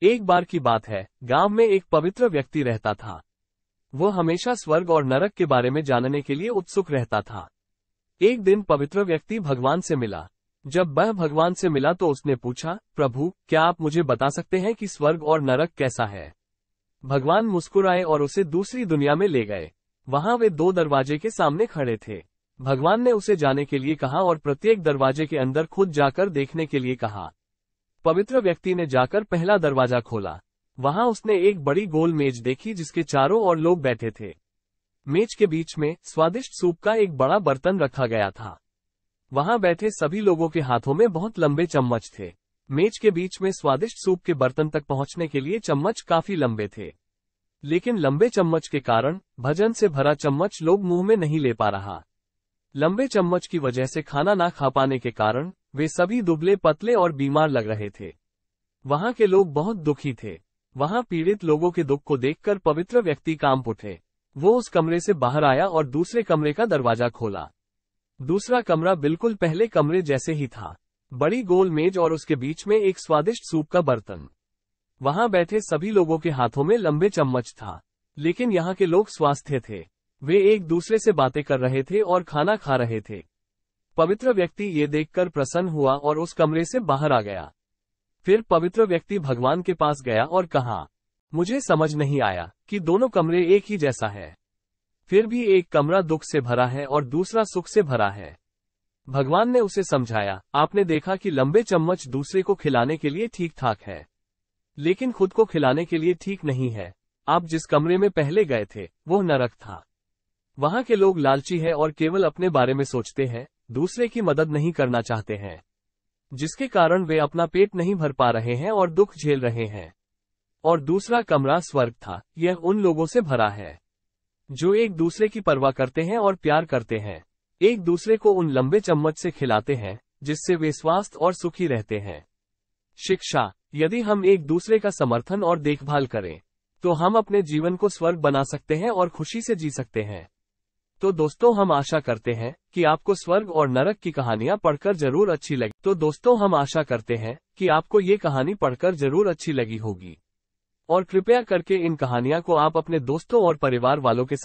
एक बार की बात है, गांव में एक पवित्र व्यक्ति रहता था। वो हमेशा स्वर्ग और नरक के बारे में जानने के लिए उत्सुक रहता था। एक दिन पवित्र व्यक्ति भगवान से मिला। जब वह भगवान से मिला तो उसने पूछा, प्रभु, क्या आप मुझे बता सकते हैं कि स्वर्ग और नरक कैसा है? भगवान मुस्कुराए और उसे दूसरी दुनिया में ले गए। वहां वे दो दरवाजे के सामने खड़े थे। भगवान ने उसे जाने के लिए कहा और प्रत्येक दरवाजे के अंदर खुद जाकर देखने के लिए कहा। पवित्र व्यक्ति ने जाकर पहला दरवाजा खोला। वहां उसने एक बड़ी गोल मेज देखी जिसके चारों ओर लोग बैठे थे। मेज के बीच में स्वादिष्ट सूप का एक बड़ा बर्तन रखा गया था। वहां बैठे सभी लोगों के हाथों में बहुत लंबे चम्मच थे। मेज के बीच में स्वादिष्ट सूप के बर्तन तक पहुंचने के लिए चम्मच काफी लंबे थे, लेकिन लंबे चम्मच के कारण भोजन से भरा चम्मच लोग मुंह में नहीं ले पा रहा। लंबे चम्मच की वजह से खाना ना खा पाने के कारण वे सभी दुबले पतले और बीमार लग रहे थे। वहां के लोग बहुत दुखी थे। वहां पीड़ित लोगों के दुख को देखकर पवित्र व्यक्ति कांप उठे। वो उस कमरे से बाहर आया और दूसरे कमरे का दरवाजा खोला। दूसरा कमरा बिल्कुल पहले कमरे जैसे ही था। बड़ी गोल मेज और उसके बीच में एक स्वादिष्ट सूप का बर्तन। वहां बैठे सभी लोगों के हाथों में लंबे चम्मच था, लेकिन यहाँ के लोग स्वास्थ्य थे। वे एक दूसरे से बातें कर रहे थे और खाना खा रहे थे। पवित्र व्यक्ति ये देखकर प्रसन्न हुआ और उस कमरे से बाहर आ गया। फिर पवित्र व्यक्ति भगवान के पास गया और कहा, मुझे समझ नहीं आया कि दोनों कमरे एक ही जैसा है। फिर भी एक कमरा दुख से भरा है और दूसरा सुख से भरा है। भगवान ने उसे समझाया, आपने देखा कि लंबे चम्मच दूसरे को खिलाने के लिए ठीक ठाक है, लेकिन खुद को खिलाने के लिए ठीक नहीं है। आप जिस कमरे में पहले गए थे वो नरक था। वहां के लोग लालची है और केवल अपने बारे में सोचते हैं, दूसरे की मदद नहीं करना चाहते हैं, जिसके कारण वे अपना पेट नहीं भर पा रहे हैं और दुख झेल रहे हैं। और दूसरा कमरा स्वर्ग था। यह उन लोगों से भरा है जो एक दूसरे की परवाह करते हैं और प्यार करते हैं, एक दूसरे को उन लंबे चम्मच से खिलाते हैं जिससे वे स्वस्थ और सुखी रहते हैं। शिक्षा, यदि हम एक दूसरे का समर्थन और देखभाल करें तो हम अपने जीवन को स्वर्ग बना सकते हैं और खुशी से जी सकते हैं। तो दोस्तों, हम आशा करते हैं कि आपको स्वर्ग और नरक की कहानियां पढ़कर जरूर अच्छी लगी होगी। और कृपया करके इन कहानियां को आप अपने दोस्तों और परिवार वालों के